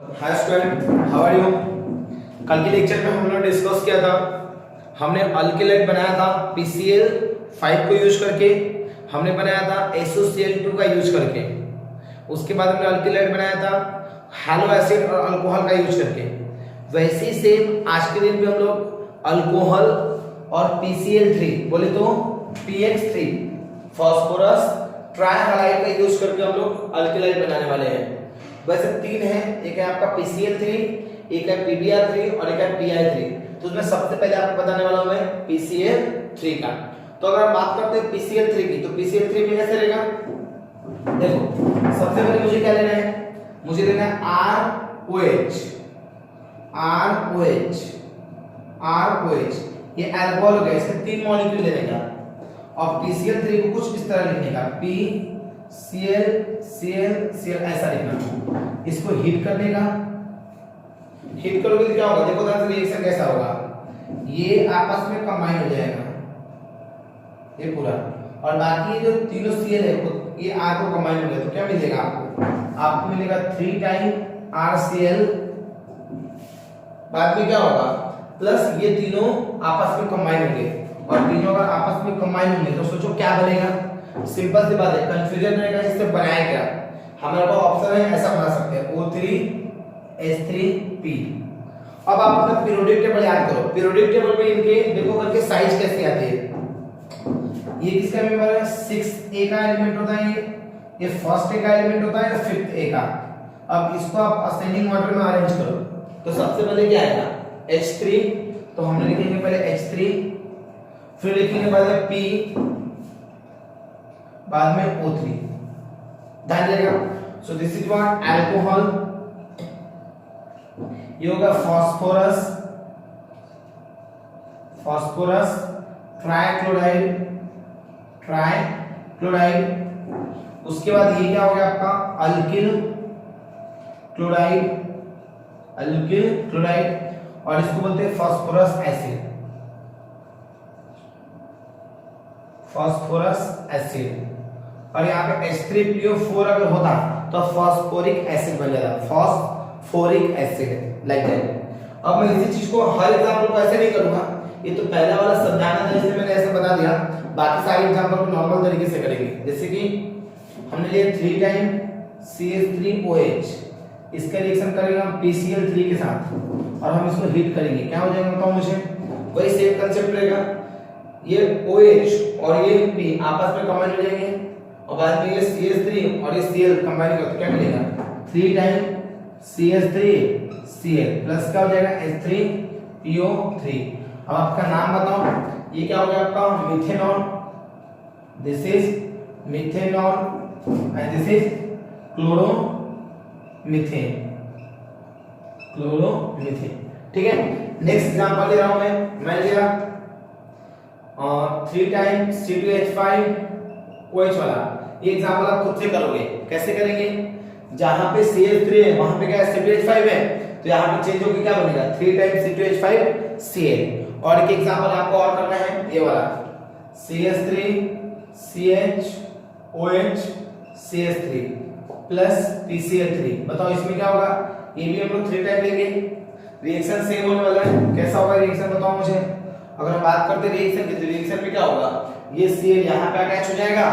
Hi student, how are you. कल के lecture में हम लोग डिस्कस किया था, हमने अल्किलाइट बनाया था PCl5 को यूज करके, हमने बनाया था SOCl2 का यूज करके, उसके बाद हमने अल्किलाइट बनाया था हैलो एसिड और अल्कोहल का यूज करके। वैसे ही सेम आज के दिन भी हम लोग अल्कोहल और PCl3 बोले तो PX3 फास्फोरस ट्राइहालाइड का यूज करके हम लोग अल्किलाइट बनाने वाले हैं। वैसे तीन है, एक है आपका PCl3, एक है PBr3 और एक है PI3। तो उसमें सबसे पहले आपको बताने वाला हूं मैं PCl3 का। तो अगर हम बात करते हैं PCl3 की, तो PCl3 में कैसे रहेगा, देखो सबसे पहले मुझे क्या लेना है, मुझे लेना है ROH। ये अल्कोहल हो गया, इसके तीन मॉलिक्यूल लेने का और PCl3 को कुछ इस तरह लिखने का Cl ऐसा लिखना। इसको हीट करने का, हीट करोगे तो क्या होगा, देखो ध्यान से रिएक्शन कैसा होगा, ये आपस में कंबाइन हो जाएगा ये पूरा, और बाकी जो तीनों Cl है ये R को कंबाइन हो गया तो क्या मिलेगा आपको मिलेगा 3 टाइम RCl। बाद में क्या होगा, प्लस ये तीनों आपस में कंबाइन होंगे, और तीनों अगर आपस में कंबाइन होंगे तो सोचो क्या बनेगा। सिंपल सी बात है, कंफ्यूजन रहेगा इससे बनाया क्या, हमारे पास ऑप्शन है ऐसा बना सकते हैं O3H3P। अब आप अपना पीरियोडिक टेबल याद करो, पीरियोडिक टेबल में इनके देखो करके साइज कैसे आती है। ये किसका मेंबर है, 6A का एलिमेंट होता है, ये फर्स्ट A का एलिमेंट होता है, 5th A का। अब इसको आप असेंडिंग ऑर्डर में अरेंज करो, तो सबसे पहले क्या आएगा H3, तो हमने लिखेंगे पहले H3, फिर लिखेंगे पहले P, बाद में O3। ध्यान देगा, so this is what alcohol, ये होगा फास्फोरस ट्राइक्लोराइड। उसके बाद ये क्या हो गया आपका अल्किल क्लोराइड, और इसको बोलते हैं फास्फोरस एसिड। और यहाँ पे H3PO4 अगर होता तो फास्फोरिक एसिड बन जाता, फास्फोरिक एसिड लाइक दैट। अब मैं इसी चीज को हर एग्जांपल को ऐसे नहीं करूंगा, ये तो पहला वाला समझाना था इसलिए मैंने ऐसे बता दिया, बाकी सारे एग्जांपल को नॉर्मल तरीके से करेंगे। जैसे कि हमने लिया 3 टाइम CH3OH, इसका रिएक्शन करेंगे हम PCl3 के साथ और हम इसको हीट करेंगे, क्या हो जाएगा बताओ मुझे, वही सेम कांसेप्ट रहेगा, ये OH और ये P आपस में कंबाइन हो जाएंगे, और बाद में ये CH3 और ये Cl कंबाइन करते क्या मिलेगा 3 टाइम CH3Cl प्लस क्या हो जाएगा H3PO3। अब आपका नाम बताओ, ये क्या हो गया आपका methanol, this is methanol and this is chloromethane. ठीक है, नेक्स्ट एग्जांपल ले रहा हूं मैं लिया 3 टाइम C2H5OH वाला। ये एग्जांपल आप खुद से करोगे, कैसे करेंगे, जहां पे CH3 है वहां पे क्या है C2H5 है, तो यहां पे चेंज होकर क्या बनेगा 3 टाइम C2H5Cl। और एक एग्जांपल आपको और करना है, ये वाला CH3CHOH CH3 प्लस PCl3। बताओ इसमें क्या होगा, ये भी हम लोग 3 टाइम लेंगे, रिएक्शन सेम होने वाला है। कैसा होगा रिएक्शन बताओ मुझे, अगर हम बात करते हैं रिएक्शन की, तो रिएक्शन में क्या होगा, ये Cl यहां पे अटैच हो जाएगा,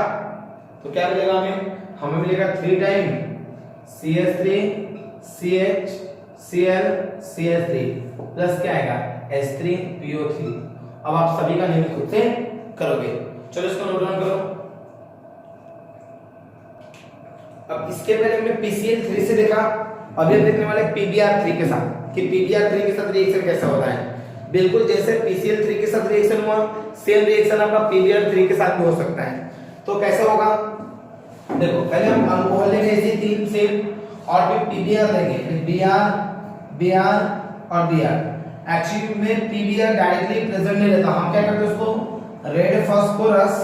तो क्या मिलेगा हमें मिलेगा 3 टाइम CH3CHCl प्लस क्या आएगा H3PO3। अब आप सभी का नियम खुद से करोगे, चलो इसको नोट डाउन करो। अब इसके पहले हमने PCl3 से देखा, अभी हम देखने वाले PBr3 के साथ कि PBr3 के साथ रिएक्शन कैसा होता है। बिल्कुल जैसे PCl3 के साथ रिएक्शन हुआ, सेम रिएक्शन आपका PBr3 के साथ भी हो सकता है। तो कैसा होगा, देखो पहले हम अल्कोहल लेंगे इसी 3 सेम, और फिर PBr लेंगे, Br और Br। एक्चुअली में PBr डायरेक्टली प्रेजेंट नहीं रहता, हम क्या करते हैं उसको रेड फास्फोरस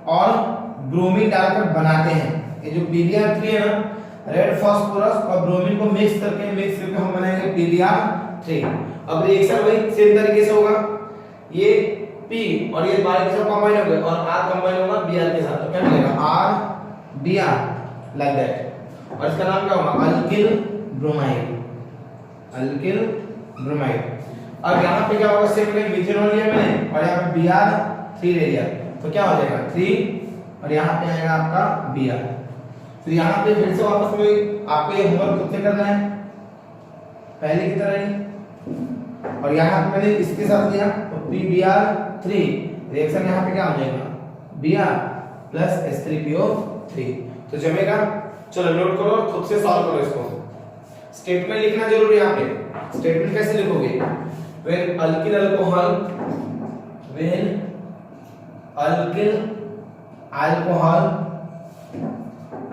और ब्रोमीन डालकर बनाते हैं। ये जो PBr3 है ना, रेड फास्फोरस और ब्रोमीन को मिक्स करके हम बनाएंगे PBr3। अब रिएक्शन वही सेम तरीके से होगा, ये P और ये बार के साथ कंबाइन हो गए और R कंबाइन होगा Br के साथ, तो क्या मिलेगा RBr लाइक दैट। और इसका नाम क्या होगा अल्किल ब्रोमाइड, अल्किल ब्रोमाइड। अब यहाँ पे क्या होगा, सेम मिथेनॉल लिया मैंने और यहाँ पे Br3 ले लिया, तो क्या हो जाएगा 3 और यहाँ पे आएगा आपका Br। तो यहाँ पे फिर से वापस में आपको ये होमवर्क खुद से करना है पहले की तरह ही, और यहाँ पे मैंने इसके साथ लिया तो PBr3 रिएक्शन यहाँ पे क्या हो जाएगा Br प्लस H3PO3, तो जमेगा। चलो नोट करो, खुद से सॉल्व करो इसको। स्टेटमेंट लिखना जरूरी है यहाँ पे। स्टेटमेंट कैसे लिखोगे, when alkyl alcohol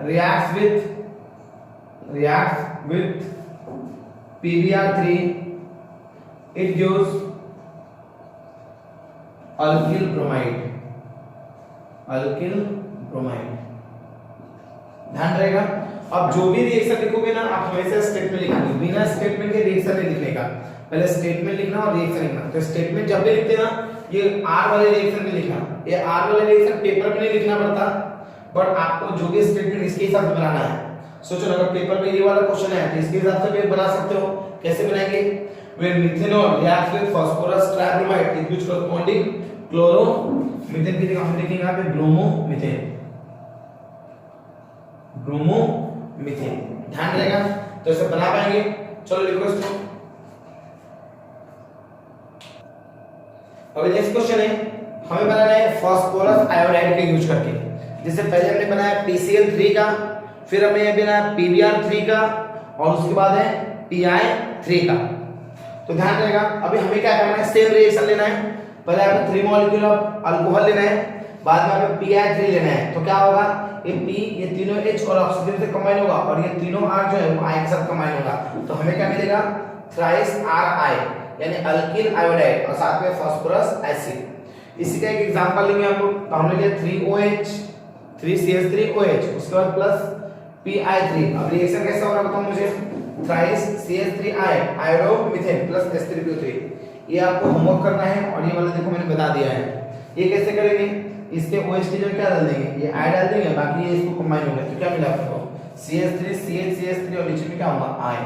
reacts with PBr3 it gives alkyl bromide, ध्यान रहेगा। अब जो भी रिएक्शन लिखोगे ना आप हमेशा स्टेटमेंट लिखोगे, बिना स्टेटमेंट के रिएक्शन नहीं लिखने का, पहले स्टेटमेंट लिखना और रिएक्शन लिखना। तो स्टेटमेंट जब भी लिखते ना ये आर वाले रिएक्शन में लिखना, ये आर वाले रिएक्शन पेपर में नहीं लिखना पड़ता, बट आपको जो भी स्टेटमेंट इसके हिसाब से बनाना है। सोचो अगर पेपर में ये वाला क्वेश्चन है तो इसके हिसाब से भी बना सकते हो। कैसे बनाएंगे, when methanol reacts with phosphorus tribromide it gives corresponding chloromethanes की जगह हम लिखेंगे यहाँ पे ब्रोमोमीथेन, ध्यान रहेगा। तो इसे बना पाएंगे, चलो लिखो इसको। अभी नेक्स्ट क्वेश्चन है, हमें बनाना है फास्फोरस आयोडाइड का यूज करके। जैसे पहले हमने बनाया PCl3 का, फिर हमने ये बनाया PBr3 का और उसके बाद है Pi3 का। तो ध्यान रहेगा, अभी हमें क्या करना है, सेम रिएक्शन लेना है। पहले हमें 3 मॉलिक्यूल ऑफ अल्कोहल लेना है, बाद में हमें Pi3 लेना है। तो क्या होगा, ये P ये तीनों H और ऑक्सीजन से कंबाइन होगा और ये तीनों R जो है वो I के साथ कंबाइन होगा। तो हमें क्या मिलेगा, थ्राइस RI यानी अल्किल आयोडाइड और साथ में फास्फोरस एसिड। इसी का एक एग्जांपल लेंगे हम लोग। तो हमने लिया 3OH 3CH3OH उसके बाद प्लस Pi3। अब रिएक्शन कैसा होगा बताओ मुझे, थ्राइस CH3I आयोडोमीथेन प्लस H3PO3। ये आपको होमवर्क करना है और ये वाला देखो मैंने बता दिया है। ये कैसे करेंगे, इसके OH की जगह क्या डाल देंगे, ये I डाल देंगे, बाकी ये इसको कंबाइन होगा तो क्या मिला आपको CH3 CH CH3 और नीचे में क्या होगा I,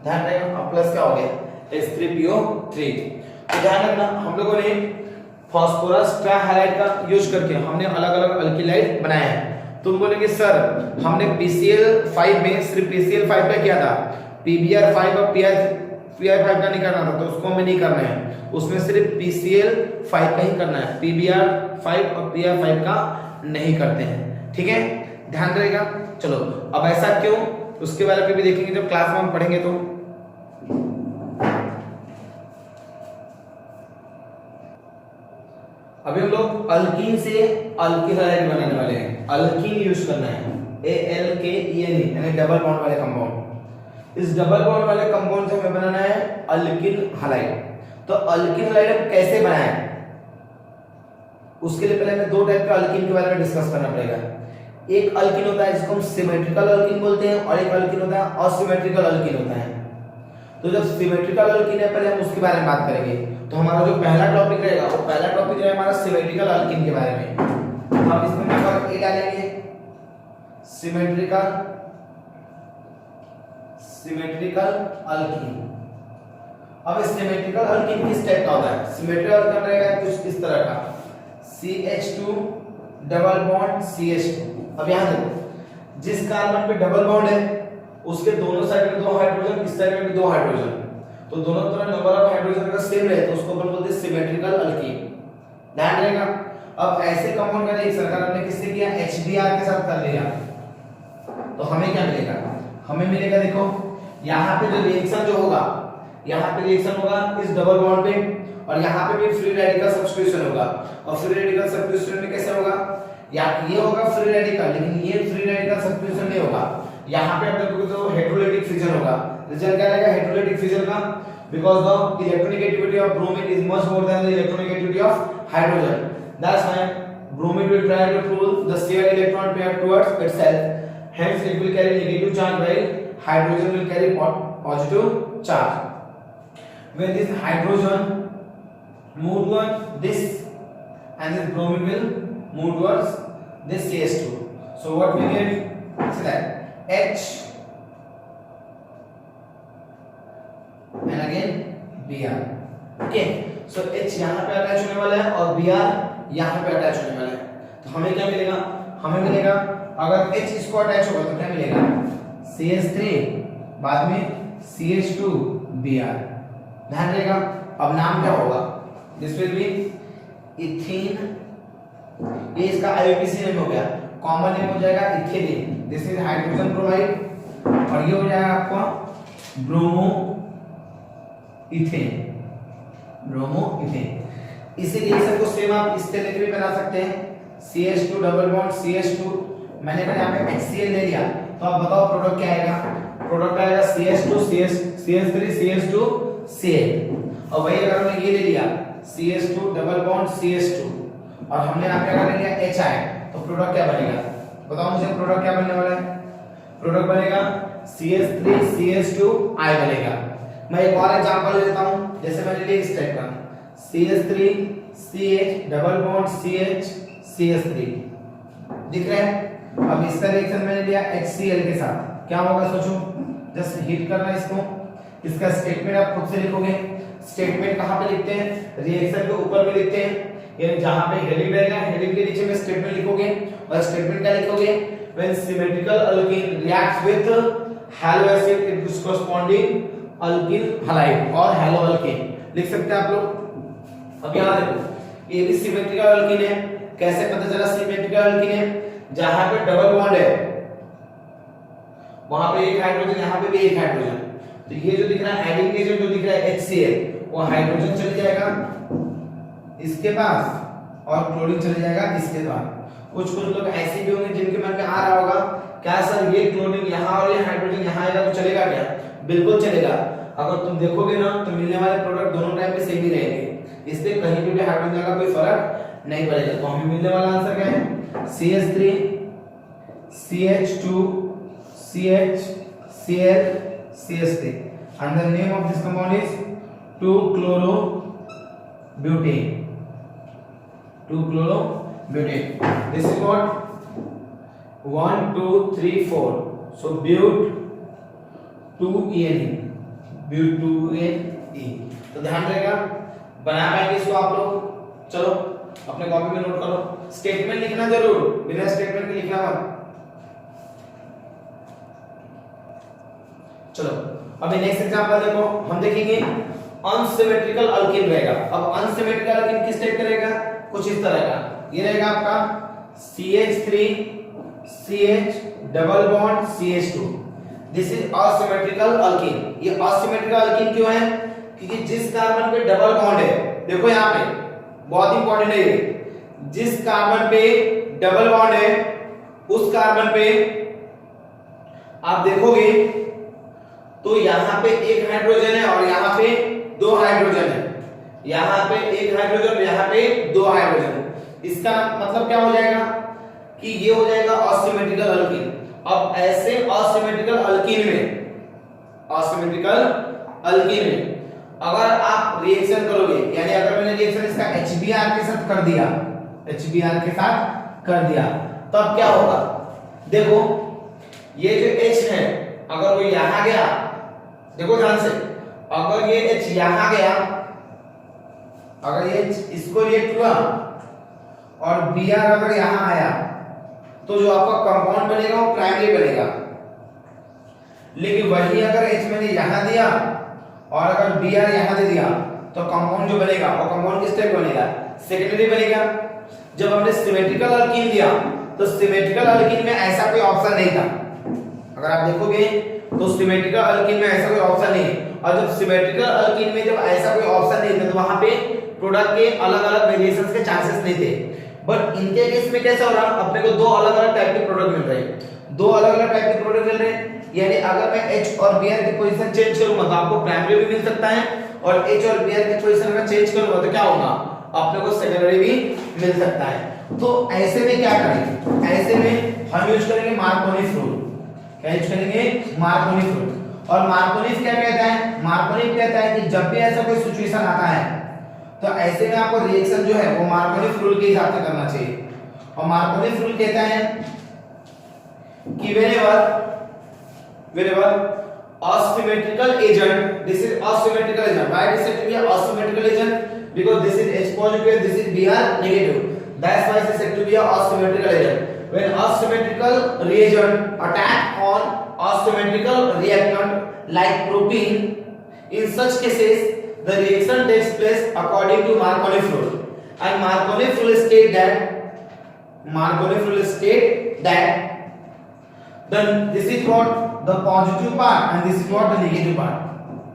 ध्यान रहेगा। और प्लस क्या हो गया H3PO3। तो ध्यान रखना, हम लोगों ने फास्फोरस ट्राइहालाइड का यूज करके हमने अलग-अलग अल्किलाइड बनाया है। तुम बोलेंगे सर हमने PCl5 में सिर्फ PCl5 का किया था, PBr5 और Pi5 का नहीं करना था, तो उसको हमें नहीं करना है, उसमें सिर्फ PCl5 का ही करना है, PBr5 और Pi5 का नहीं करते हैं, ठीक है, ध्यान रहेगा। चलो अब ऐसा क्यों, उसके बारे में भी देखेंगे जब क्लास में हम पढ़ेंगे। तो अभी हम लोग अल्कीन से अल्किल हैलाइड बनाने वाले हैं। अल्कीन यूज करना है, ALKEN यानी डबल बॉन्ड वाले कंपाउंड। इस डबल बॉन्ड वाले कंपाउंड से हमें बनाना है अल्किल हैलाइड। तो अल्किल हैलाइड हम कैसे बनाएं, उसके लिए पहले हमें दो टाइप का अल्कीन के बारे में डिस्कस करना पड़ेगा। एक अल्कीन होता है जिसको हम सिमेट्रिकल अल्कीन बोलते हैं और एक अल्कीन होता है असिमेट्रिकल अल्कीन होता है। तो जब सिमेट्रिकल अल्कीन है पहले हम उसके बारे में बात करेंगे। तो हमारा जो पहला टॉपिक रहेगा वो पहला टॉपिक जो है हमारा सिमेट्रिकल अल्कीन के बारे में। हम इसमें नंबर ए डालेंगे सिमेट्रिकल अल्कीन। अब इस सिमेट्रिकल अल्कीन किस टाइप का होता है, सिमेट्रिकल अल्कीन रहेगा कुछ इस तरह का, CH2 डबल बॉन्ड CH2। अब यहां देखो, जिस कार्बन पे डबल बॉन्ड है उसके दोनों साइड में दो हाइड्रोजन, इस साइड में भी दो हाइड्रोजन, तो दोनों तरफ नंबर ऑफ हाइड्रोजन अगर सेम रहे तो उसको अपन बोलते हैं सिमेट्रिकल अल्कीन, ध्यान रहेगा। अब ऐसे कंपाउंड का रिएक्शन अगर हमने किससे किया, HBr के साथ कर लिया तो हमें क्या मिलेगा, हमें मिलेगा देखो यहाँ पे जो रिएक्शन जो होगा, यहाँ पे रिएक्शन होगा इस डबल बॉन्ड पे और यहाँ पे भी फ्री रेडिकल सब्स्टिट्यूशन होगा। और फ्री रेडिकल सब्स्टिट्यूशन में कैसे होगा, या ये होगा फ्री रेडिकल लेकिन ये फ्री रेडिकल सब्स्टिट्यूशन नहीं होगा। यहाँ पे आप देखोगे तो हेटेरोलिटिक फिजन होगा। रिजल्ट क्या रहेगा हेटेरोलिटिक फिजन का, because the electronegativity of bromine is much more than the electronegativity of hydrogen, that's why bromine will try to pull the shared electron pair towards itself, hence it will carry negative charge while hydrogen will carry positive charge. When this hydrogen move towards this and this bromine will move towards this CH2, so what we get is that H Br। Okay, so H यहाँ पे attach होने वाला है और Br यहाँ पे attach होने वाला है। तो हमें क्या मिलेगा, हमें मिलेगा अगर H इसको अटैच होगा तो क्या मिलेगा, CH3 बाद में CH2Br। ध्यान रहेगा। अब नाम क्या होगा, दिस विल बी इथीन, ये इसका IUPAC नेम हो गया, कॉमन नेम हो जाएगा इथेनिन, दिस इज हाइड्रोजन ब्रोमाइड, और ये हो जाएगा आपका ब्रोमो इथेन, ब्रोमो इथेन। इसी रिएक्शन को सेम आप इस तरह भी बना सकते हैं, CH2 डबल बॉन्ड CH2, मैंने अगर यहाँ पे HCl ले लिया तो आप बताओ प्रोडक्ट क्या आएगा, प्रोडक्ट आएगा CH2 CH3 CH2 Cl, और वही अगर हमने ये ले लिया CH2 डबल बॉन्ड CH2 और हमने यहाँ पे अगर ले लिया HI, तो प्रोडक्ट क्या बनेगा, बताओ मुझे प्रोडक्ट क्या बनने वाला है, प्रोडक्ट बनेगा CH3 CH2I बनेगा। मैं एक और एग्जांपल ले लेता हूं, जैसे मैंने लिया इस टाइप का CH3 CH double bond CH CH3, दिख रहा है। अब इसका रिएक्शन मैंने लिया HCl के साथ, क्या होगा सोचो, जस्ट हिट करना इसको, इसका स्टेटमेंट आप खुद से लिखोगे। स्टेटमेंट कहां पे लिखते हैं, रिएक्शन के ऊपर में लिखते हैं, यानी जहां पे हेडिंग रहेगा हेडिंग के नीचे में स्टेटमेंट लिखोगे, और स्टेटमेंट क्या लिखोगे, when symmetrical alkene reacts with halo acid it is corresponding alkyl halide और halo alkane, लिख सकते हैं आप लोग। अब यहां देखो ये भी सिमेट्रिकल अल्कीन है, कैसे पता चला सिमेट्रिकल अल्कीन है, जहां पे डबल बॉन्ड है वहां पे एक हाइड्रोजन, यहां पे भी एक हाइड्रोजन, तो ये जो दिख रहा है एडिंग एजेंट जो दिख रहा है HCl, वो हाइड्रोजन चले जाएगा इसके पास और क्लोरीन चले जाएगा इसके पास। कुछ लोग ऐसे भी होंगे जिनके मन में आ रहा होगा क्या सर ये क्लोरीन यहाँ और ये हाइड्रोजन यहाँ आएगा तो चलेगा क्या, बिल्कुल चलेगा। अगर तुम देखोगे ना तो मिलने वाले प्रोडक्ट दोनों टाइम पे सेम ही रहेंगे, इसलिए कहीं पे भी हाइड्रोजन का कोई फर्क नहीं पड़ेगा। तो हमें मिलने वाला आंसर क्या है, CH3 CH2 CH Cl CH3 and the name of this compound is 2-chlorobutane, 2-chlorobutane. This is what 1 2 3 4, so but 2ene, but 2ene। तो ध्यान रहेगा, बना पाएंगे इसको आप लोग। चलो अपने कॉपी में नोट करो, स्टेटमेंट लिखना जरूर, बिना स्टेटमेंट के लिखना मत। चलो अभी नेक्स्ट एग्जांपल देखो, हम देखेंगे अनसिमेट्रिकल अल्कीन रहेगा। अब अनसिमेट्रिकल अल्कीन किस टाइप का रहेगा, कुछ इस तरह का, ये रहेगा आपका CH3 CH double bond CH2, this is asymmetrical alkyne. ये असिमेट्रिकल अल्कीन क्यों है, क्योंकि जिस कार्बन पे डबल बॉन्ड है, देखो यहाँ पे बहुत इंपॉर्टेंट है, जिस कार्बन पे डबल बॉन्ड है उस कार्बन पे आप देखोगे तो यहाँ पे एक हाइड्रोजन है और यहाँ पे दो हाइड्रोजन है, यहाँ पे एक हाइड्रोजन और यहाँ पे दो हाइड्रोजन। इसका मतलब क्या हो जाएगा कि ये हो जाएगा असिमेट्रिकल अल्कीन। अब ऐसे असिमेट्रिकल अल्कीन में अगर आप रिएक्शन करोगे, यानी अगर मैंने रिएक्शन इसका HBr के साथ कर दिया, HBr के साथ कर दिया, तो अब क्या होगा, देखो ये जो H है अगर वो यहां गया, देखो ध्यान से, अगर ये H यहां गया, अगर ये इसको रिएक्ट हुआ और Br अगर यहां आया, तो जो आपका कंपाउंड बनेगा वो प्राइमरी बनेगा। लेकिन वही अगर H मैंने यहां दिया और अगर Br यहां दे दिया, तो कंपाउंड जो बनेगा वो कंपाउंड किस टाइप बनेगा, सेकेंडरी बनेगा। जब हमने सिमेट्रिकल अल्कीन दिया तो सिमेट्रिकल अल्कीन में ऐसा कोई ऑप्शन नहीं था, अगर आप देखोगे तो सिमेट्रिकल अल्कीन में ऐसा कोई ऑप्शन नहीं है। और जब सिमेट्रिकल अल्कीन में जब ऐसा कोई ऑप्शन नहीं था तो वहां पे प्रोडक्ट के अलग-अलग वेरिएशंस के चांसेस नहीं थे। बट इनके केस में कैसा हो रहा, अपने को दो अलग-अलग टाइप के प्रोडक्ट मिल रहे हैं, दो अलग-अलग टाइप के प्रोडक्ट मिल रहे हैं। यानी अगर मैं H और Br की पोजीशन चेंज करूंगा तो आपको प्राइमरी भी मिल सकता है, और H और Br की पोजीशन अगर चेंज करूंगा तो क्या होगा, अपने को सेकेंडरी भी मिल सकता है। तो ऐसे में क्या करेंगे, ऐसे में हम यूज करेंगे मार्कोनीज रूल। क्या यूज करेंगे, मार्कोनीज रूल। और मार्कोनीज क्या कहता है, मार्कोनीज कहता है कि जब भी ऐसा कोई सिचुएशन आता है तो ऐसे में आपको रिएक्शन जो है वो मार्कोनीज रूल के हिसाब से करना चाहिए। और मार्कोनीज रूल कहता है कि whenever asymmetrical agent. This is asymmetrical agent. Why it is said to be an asymmetrical agent? Because this is H positive and this is Br negative. That's why it is said to be an asymmetrical agent. When asymmetrical reagent attack on asymmetrical reactant like propene, in such cases the reaction takes place according to Marconi's rule. And Marconi's rule state that then this is what the positive part and this is what the negative part.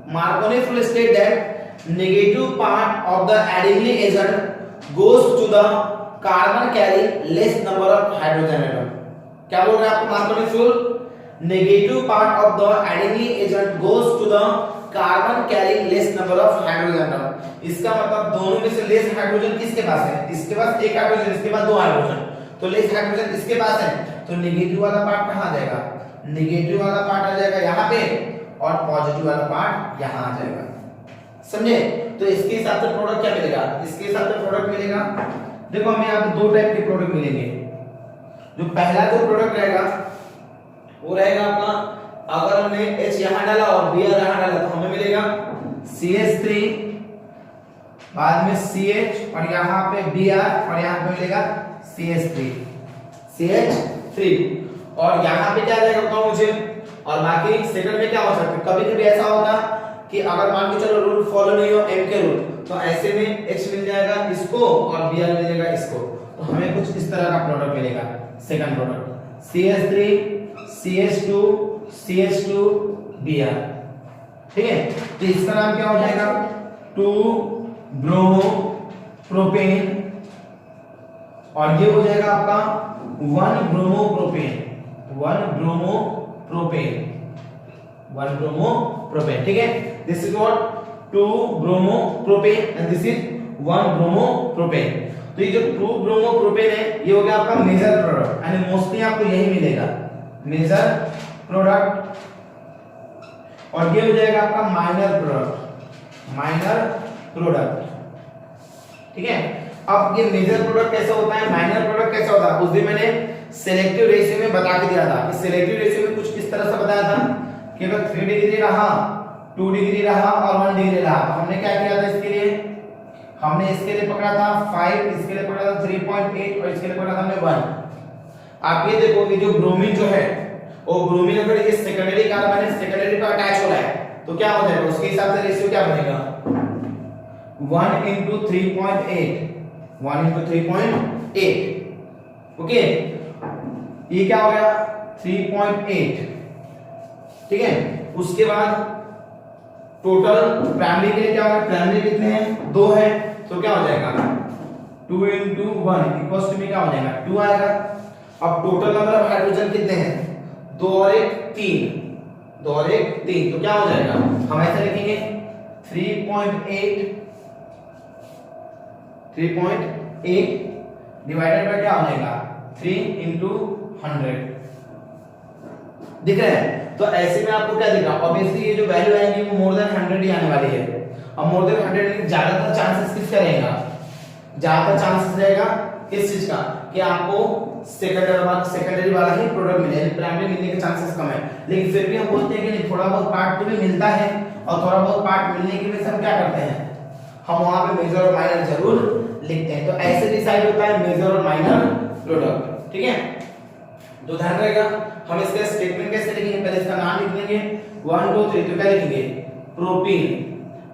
Marconi's rule state that negative part of the adding agent goes to the carbon carrying less number of hydrogen atom. क्या बोल रहा है आपको Marconi's rule? Negative part of the adding agent goes to the carbon carrying less number of hydrogen atom. इसका मतलब दोनों में से लेस हाइड्रोजन किसके पास है? इसके पास एक हाइड्रोजन, इसके पास दो हाइड्रोजन, तो लेस हाइड्रोजन इसके पास है, तो नेगेटिव वाला पार्ट कहां आ जाएगा? नेगेटिव वाला पार्ट आ जाएगा यहाँ पे और पॉजिटिव वाला पार्ट यहाँ आ जाएगा। समझे? तो इसके हिसाब से प्रोडक्ट क्या मिलेगा? इसके हिसाब से प्रोडक्ट मिलेगा, देखो हमें यहाँ पे दो टाइप के प्रोडक्ट मिलेंगे। जो पहला जो प्रोडक्ट रहेगा वो रहेगा आपका, अगर हमने H यहाँ डाला और Br यहाँ डाला तो हमें मिलेगा CH3, बाद में CH और यहाँ पे Br और यहाँ पे मिलेगा CH3 और यहाँ पे क्या रहेगा बताओ मुझे। और बाकी सेकंड में क्या हो सकता है, कभी कभी ऐसा होता कि अगर मान के चलो रूल फॉलो नहीं हो M के रूल, तो ऐसे में H मिल जाएगा इसको और Br मिलेगा इसको, तो हमें कुछ इस तरह का प्रोडक्ट मिलेगा। Second product CH3 CH2 CH2 Br, ठीक है। तो इसका नाम क्या हो जाएगा? 2 ब्रोमो प्रोपेन और ये हो जाएगा आपका 1 bromo propane, 1 bromo propane, 1 bromo propane, ठीक है। This is what 2 bromo propane and this is 1 bromo propane. तो ये जो 2 ब्रोमो प्रोपेन है ये हो गया आपका मेजर प्रोडक्ट, यानी मोस्टली आपको यही मिलेगा मेजर प्रोडक्ट, और ये हो जाएगा आपका माइनर प्रोडक्ट, माइनर प्रोडक्ट, ठीक है। अब ये मेजर प्रोडक्ट कैसा होता है, माइनर प्रोडक्ट कैसा होता है, उस दिन मैंने सिलेक्टिव रेशियो में बता के दिया था कि सिलेक्टिव रेशियो में कुछ किस तरह से बताया था कि अगर 3 डिग्री रहा, 2 डिग्री रहा और 1 डिग्री रहा, तो हमने क्या किया था इसके लिए, हमने इसके लिए पकड़ा था 5, इसके लिए पकड़ा था 3.8 और इसके लिए पकड़ा था हमने 1। आप ये देखो कि जो ब्रोमीन जो है वो ब्रोमीन अगर ये सेकेंडरी कार्बन है, सेकेंडरी पर अटैच हो रहा है तो क्या हो जाएगा, उसके हिसाब से रेशियो क्या बनेगा 1 into 3.8, 1 into 3.8, ओके। ये क्या हो गया 3.8, ठीक है। उसके बाद टोटल प्राइमरी के लिए क्या होगा, प्राइमरी कितने हैं 2 है, तो क्या हो जाएगा 2 into 1 इक्वल्स टू में क्या हो जाएगा 2 आएगा। अब टोटल नंबर ऑफ हाइड्रोजन कितने हैं 2 और 1 3, 2 और 1 3, तो क्या हो जाएगा हम ऐसे लिखेंगे 3.8 डिवाइडेड बाय क्या हो जाएगा 3 into 100, दिख रहा है। तो ऐसे में आपको क्या दिख रहा है, ऑब्वियसली ये जो वैल्यू आएगी वो मोर देन 100 ही आने वाली है। अब मोर देन 100 ज्यादातर चांसेस किसका रहेगा, ज्यादातर चांसेस रहेगा किस चीज का कि आपको सेकेंडरी वाला ही प्रोडक्ट मिले, प्राइमरी मिलने के चांसेस कम है। लेकिन फिर भी हम बोलते हैं कि नहीं, थोड़ा बहुत पार्ट तो भी मिलता है और थोड़ा बहुत पार्ट मिलने की वजह से हम क्या करते हैं, हम वहां पे मेजर और माइनर जरूर लिखते हैं। तो ऐसे डिसाइड होता है मेजर और माइनर प्रोडक्ट, ठीक है। तो ध्यान रहेगा हम इसका स्टेटमेंट कैसे लिखेंगे, पहले इसका नाम लिख लेंगे 1 2 3, तो क्या लिखेंगे प्रोपीन,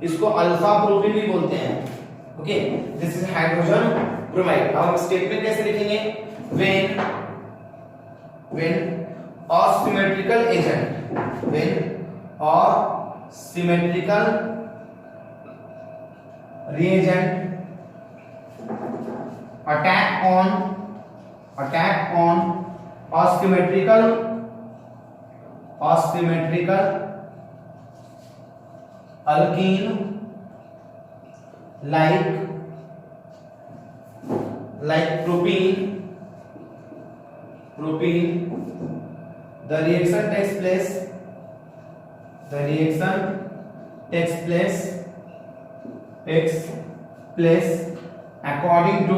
इसको अल्फा प्रोपीन भी बोलते हैं, okay. This is hydrogen bromide. अब हम स्टेटमेंट कैसे लिखेंगे, when asymmetrical agent, when asymmetrical reagent attack on asymmetrical alkene like propene, the reaction takes place according to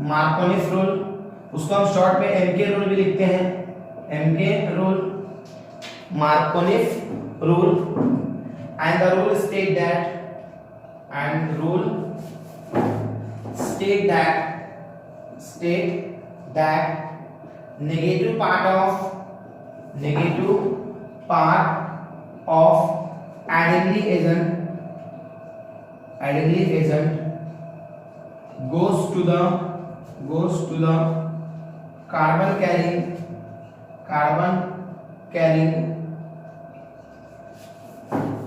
Marconi's rule, उसको हम शॉर्ट में एमके रूल भी लिखते हैं, MK rule. Markovnik's rule, and the rule state that negative part of addingly agent goes to the carbon carrying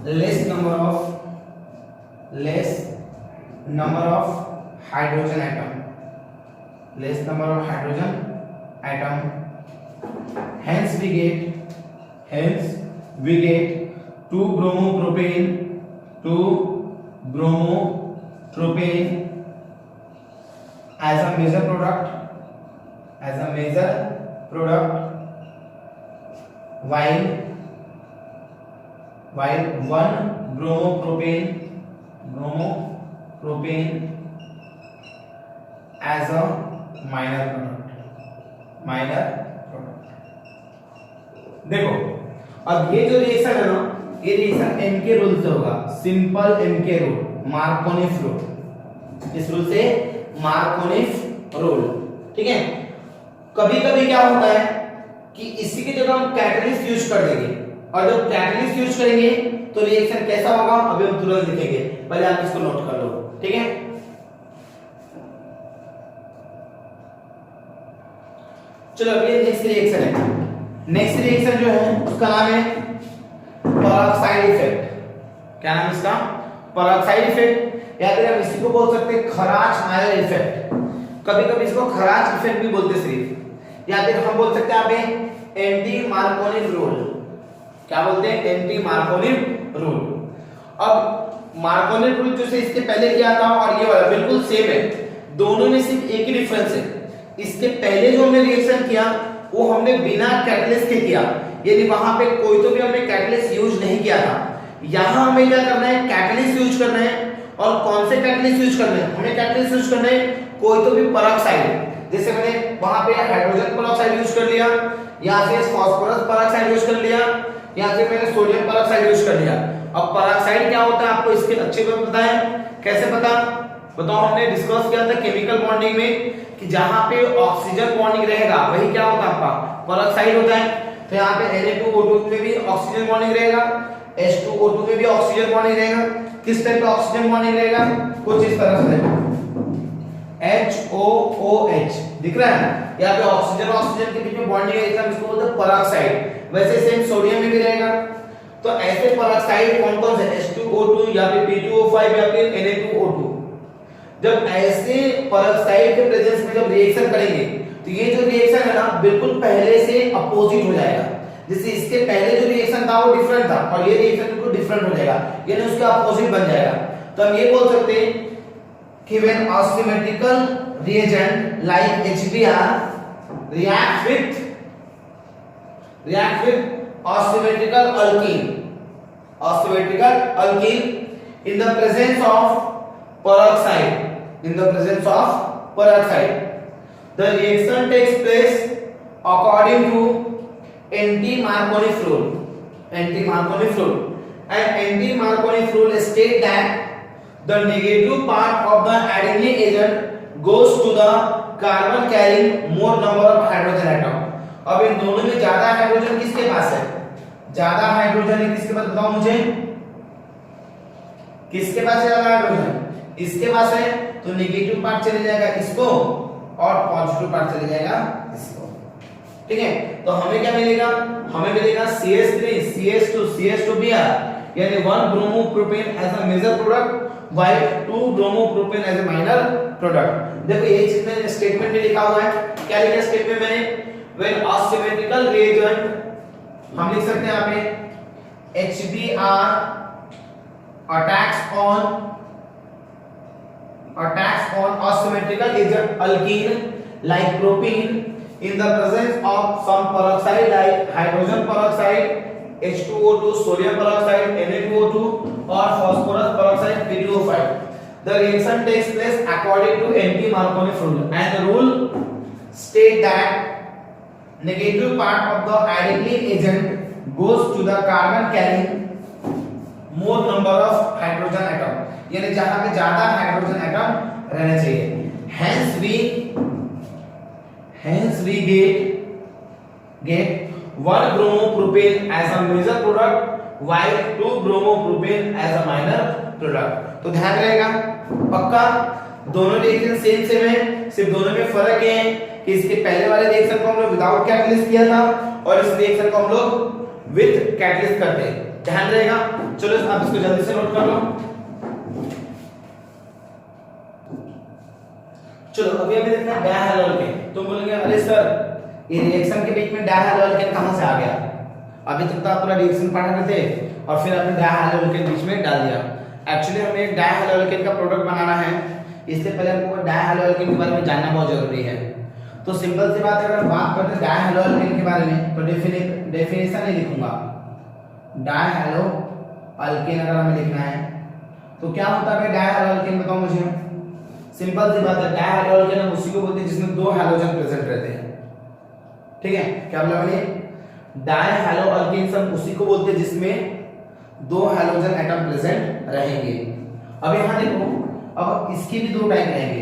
less number of hydrogen atom. Hence we get 2 bromopropane as a major product, while 1 bromopropane as a minor product. देखो अब ये जो reaction है ना, ये reaction M के rule से होगा, सिंपल एम के रूल, मार्कोनिफ रूल। इस रूल से मार्कोनिफ रूल, ठीक है। कभी कभी क्या होता है कि इसी की जगह हम कैटलिस्ट यूज कर देंगे, और जब कैटलिस्ट यूज करेंगे तो रिएक्शन कैसा होगा अभी हम तुरंत लिखेंगे, पहले आप इसको नोट कर लो, ठीक है। चलो अभी नेक्स्ट रिएक्शन है। नेक्स्ट रिएक्शन जो है उसका नाम है पेरोक्साइड इफेक्ट। क्या नाम है इसका? पेरोक्साइड इफेक्ट, या फिर हम इसी को बोल सकते हैं खराज मायर इफेक्ट। कभी कभी इसको खराज इफेक्ट भी बोलते सिर्फ, या फिर हम बोल सकते हैं यहाँ पे एंटी मार्कोनिफ रूल। क्या बोलते हैं? Anti Markovnikov rule. अब मार्कोनिफ रूल जो से इसके पहले किया था और ये वाला बिल्कुल सेम है, दोनों में सिर्फ एक ही डिफरेंस है। इसके पहले जो हमने रिएक्शन किया वो हमने बिना कैटलिस्ट के किया, यानी वहां पे कोई तो भी हमने कैटलिस्ट यूज नहीं किया था। यहां हमें क्या करना है? कैटलिस्ट यूज करना है। और कौन से कैटलिस्ट यूज करना है? हमें कैटलिस्ट यूज करना है कोई तो भी पेरोक्साइड, जैसे मैंने वहां पे हाइड्रोजन पेरोक्साइड यूज कर लिया, या फिर फास्फोरस पेरोक्साइड यूज कर लिया, या फिर मैंने सोडियम पेरोक्साइड यूज कर लिया। अब पेरोक्साइड क्या होता है आपको इसके अच्छे से पता है? कैसे पता बताओ? हमने डिस्कस किया था केमिकल बॉन्डिंग में कि जहां पे ऑक्सीजन बॉन्डिंग रहेगा वही क्या होता है आपका पेरोक्साइड होता है। तो यहाँ पे Na2O2 में भी ऑक्सीजन बॉन्डिंग रहेगा, H2O2 में भी ऑक्सीजन बॉन्डिंग रहेगा। किस टाइप का ऑक्सीजन बॉन्डिंग रहेगा? कुछ इस तरह से रहेगा, HOOH दिख रहा है। यहाँ पे ऑक्सीजन और ऑक्सीजन के बीच में बॉन्डिंग है, इसको बोलते हैं पेरोक्साइड। वैसे सेम सोडियम में भी रहेगा। तो ऐसे पेरोक्साइड कौन कौन से? H2O2 या फिर P2O5 या फिर Na2O2। जब ऐसे पेरोक्साइड के प्रेजेंस में जब रिएक्शन करेंगे तो ये जो रिएक्शन है ना बिल्कुल पहले से अपोजिट हो जाएगा। जैसे इसके पहले जो रिएक्शन था वो डिफरेंट था और ये रिएक्शन बिल्कुल डिफरेंट हो जाएगा, यानी उसका अपोजिट बन जाएगा। तो हम ये बोल सकते हैं कि when asymmetrical reagent like HBr react with asymmetrical alkene in the presence of peroxide, the reaction takes place according to anti-Markovnik's rule. And anti-Markovnik's rule state that the negative part of the adding agent goes to the carbon carrying more number of hydrogen atom. अब इन दोनों में ज्यादा hydrogen किसके पास है? ज्यादा hydrogen है किसके पास? बताओ मुझे, किसके पास है ज्यादा हाइड्रोजन? इसके पास है, तो नेगेटिव पार्ट चले जाएगा इसको और पॉजिटिव पार्ट चले जाएगा इसको, ठीक है। तो हमें क्या मिलेगा? हमें मिलेगा CH3 CH2 CH2Br, यानी 1 bromopropane as a major product while 2 bromopropane as a minor product। देखो ये चीज मैंने स्टेटमेंट में लिखा हुआ है। क्या लिखा है स्टेटमेंट मैंने? when asymmetrical reagent, हम लिख सकते हैं यहाँ पे HBr attacks on asymmetrical agent alkene like propene in the presence of some peroxide like hydrogen peroxide, H2O2, sodium peroxide, Na2O2 or phosphorus peroxide, P2O5. The reaction takes place according to anti-Markovnik's rule, and the rule states that negative part of the adding agent goes to the carbon carrying more number of hydrogen atom, यानी जहां पे ज्यादा hydrogen atom रहना चाहिए। hence we get 1 bromopropane as a major product while 2 bromopropane as a minor product। तो ध्यान रहेगा पक्का, दोनों रिएक्शन सेम है, सिर्फ दोनों में फर्क ये है कि इसके पहले वाले रिएक्शन को हम लोग विदाउट कैटलिस्ट किया था और इस रिएक्शन को हम लोग विद कैटलिस्ट करते हैं। ध्यान रहेगा। चलो आप इसको जल्दी से नोट कर लो। चलो अभी देखना है डायहैलोअल्केन। तुम बोलोगे अरे सर ये रिएक्शन के बीच में डायहैलोअल्केन कहां से आ गया? अभी तक तो आप पूरा रिएक्शन पढ़ा रहे थे और फिर आपने डायहैलोअल्केन बीच में डाल दिया। एक्चुअली हमें एक डायहैलोअल्केन का प्रोडक्ट बनाना है, इससे पहले हमको डायहैलोअल्केन के बारे में जानना बहुत जरूरी है। तो सिंपल सी बात है, अगर बात करते हैं डायहैलोअल्केन के बारे में तो डेफिनेशन नहीं लिखूंगा। डायहैलोअल्केन अगर हमें लिखना है तो क्या होता है डायहैलोअल्केन, बताओ मुझे। सिंपल सी बात है, डायहैलोअल्केन हम उसी को बोलते हैं जिसमें दो हैलोजन प्रेजेंट रहते हैं। ठीक है, क्या बोला मैंने? डायहैलोअल्केन हम उसी को बोलते हैं जिसमें दो हैलोजन एटम प्रेजेंट रहेंगे। अब यहां देखो, अब इसके भी दो टाइप रहेंगे।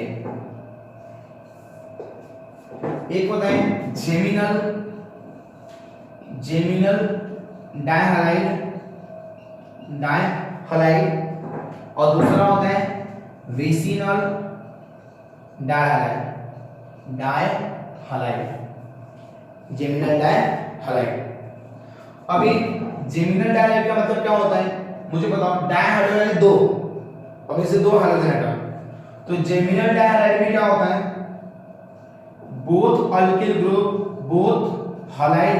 एक होता है जेमिनल डायहैलाइड और दूसरा होता है विसिनल डायहैलाइड। जेमिनल डायहैलाइड। अभी जेमिनल डायहैलाइड का मतलब क्या होता है मुझे बताओ। डायहैलाइड दो, अब इसे दो हैलोजन एटम, तो जेमिनल डायहैलाइड में क्या होता है? Both alkyl group, both halide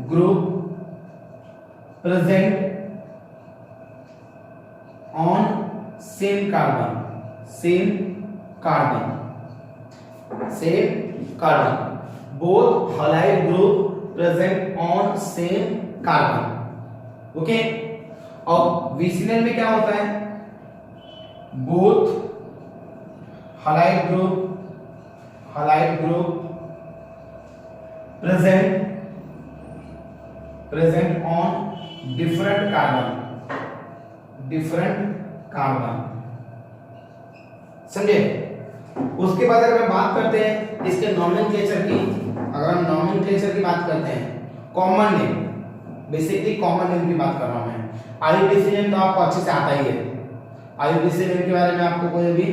group present on same carbon both halide group present on same carbon। Okay, और विसिनल में क्या होता है? both halide group present on different carbon। समझे? उसके बाद अगर बात करते हैं इसके नॉमेनक्लेचर की, अगर हम नॉमेनक्लेचर की बात करते हैं, common name, basically common name की बात कर रहा हूं मैं। आईयूपीएसी नेम तो आपको अच्छे से आता ही है, आईयूपीएसी नेम के बारे में आपको कोई भी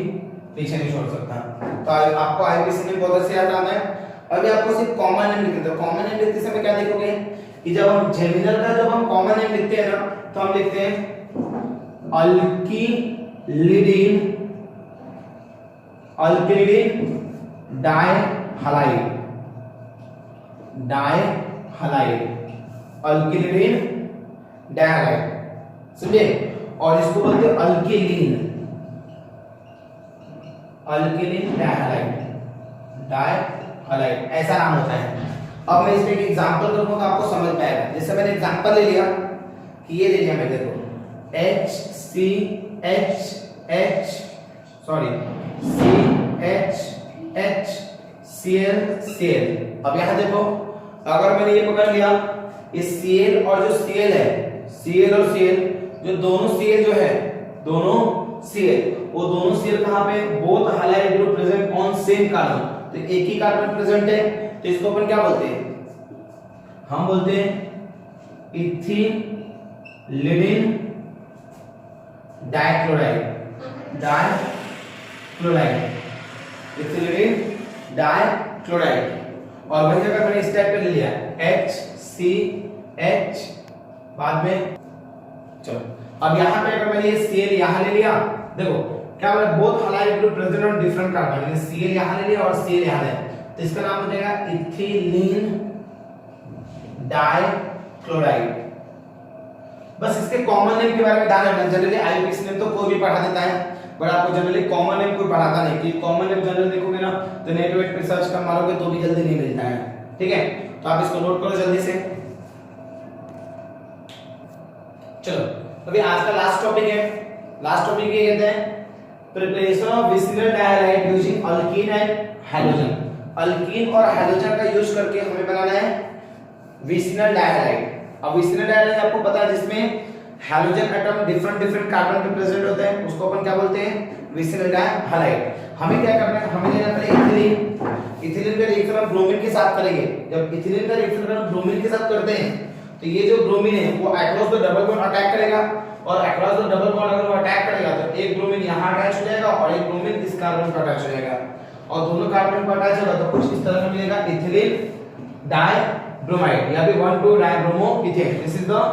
पीछे नहीं छोड़ सकता। तो आपको आईयूपीएसी नेम बहुत अच्छे याद आता है। अभी आपको सिर्फ कॉमन नेम लिखते हैं। कॉमन नेम लिखते समय क्या देखोगे कि जब हम जेमिनल का जब हम कॉमन नेम लिखते हैं ना, तो हम लिखते हैं अल्किलिडीन डायहैलाइड, अल्किलिडीन डायहैलाइड, समझे? और इसको बोलते हैं अल्किलीन डायहैलाइड, ऐसा नाम होता है। अब मैं इसमें एक एग्जांपल करूंगा तो आपको समझ में आएगा। जैसे मैंने एग्जांपल ले लिया कि ये ले लिया मैं, देखो CHCl। अब यहां देखो, अगर मैंने ये पकड़ लिया, ये Cl और जो Cl है, Cl और Cl, जो दोनों Cl जो है, वो दोनों Cl कहां पे? Both halide group present on same carbon. तो एक ही कार्बन प्रेजेंट है, तो इसको अपन क्या बोलते हैं? हम बोलते हैं इथिलीन डाइक्लोराइड, इथिलीन डाइक्लोराइड। और वही जगह मैंने इस टाइप पे ले लिया HCH बाद में। चलो अब यहां पे अगर मैंने ये Cl यहां ले लिया, देखो क्या बोला? Both halide group present on different carbon. मैंने Cl यहां ले लिया और Cl यहां ले, तो इसका नाम हो जाएगा इथिलीन डाइक्लोराइड। बस इसके कॉमन नेम के बारे में ध्यान रखना। जनरली आईयूपीएसी नेम तो कोई भी पढ़ा देता है, बट आपको जनरली कॉमन नेम कोई पढ़ाता नहीं, कि कॉमन नेम जनरली देखोगे ना तो नेट वेट पे सर्च कर मारोगे तो भी जल्दी नहीं मिलता है। ठीक है, तो आप इसको नोट करो जल्दी से। चलो अभी आज का लास्ट टॉपिक है। लास्ट टॉपिक ये कहते हैं preparation of vicinal dihalide using alkene and halogen. Alkene और हैलोजन का यूज करके हमें बनाना है विसिनल डायहाइड। अब विसिनल डायहाइड आपको पता है जिसमें halogen atom different different carbon पे प्रेजेंट होते हैं, उसको अपन क्या बोलते हैं, विसिनल डायहाइड। हमें क्या करना है, हमें लेना पड़ेगा इथिलीन। इथिलीन का रिएक्शन हम ब्रोमीन के साथ करेंगे। जब इथिलीन का रिएक्शन हम ब्रोमीन के साथ करते हैं तो ये जो ब्रोमीन है वो across the double bond attack करेगा, और अक्रॉस द डबल बॉन्ड अगर वो अटैक करेगा तो एक ब्रोमीन यहां अटैच हो जाएगा और एक ब्रोमीन इस कार्बन पर अटैच हो जाएगा, और दोनों कार्बन पर अटैच होगा तो कुछ इस तरह का मिलेगा इथिलीन डाइब्रोमाइड या फिर 1,2 dibromo ethane. This is the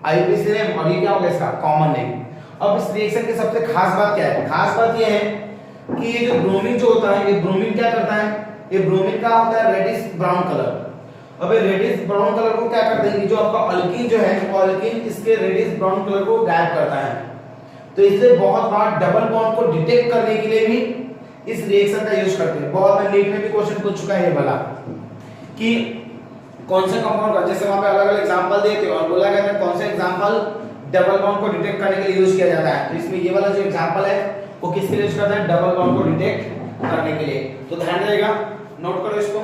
IUPAC name, और ये क्या होगा इसका कॉमन नेम। अब इस रिएक्शन की सबसे खास बात क्या है, खास बात ये है कि ये जो ब्रोमीन जो होता है, ये ब्रोमीन क्या करता है, ये ब्रोमीन का होता है रेडिश ब्राउन कलर। अब ये रेडिश ब्राउन कलर को क्या करते हैं, जो आपका अल्कीन जो है वो अल्कीन इसके रेडिश ब्राउन कलर को गायब करता है। तो इसलिए बहुत बार डबल बॉन्ड को डिटेक्ट करने के लिए भी इस रिएक्शन का यूज करते हैं। बहुत बार नीट में भी क्वेश्चन पूछ चुका है ये वाला कि कौन से कंपाउंड का, जैसे वहां पे अलग अलग एग्जांपल दिए थे और बोला गया था कौन सा एग्जांपल डबल बॉन्ड को डिटेक्ट करने के लिए यूज किया जाता है। तो इसमें ये वाला जो एग्जांपल है वो किसके लिए यूज करता है, डबल बॉन्ड को डिटेक्ट करने के लिए। तो ध्यान रहेगा, नोट करो इसको।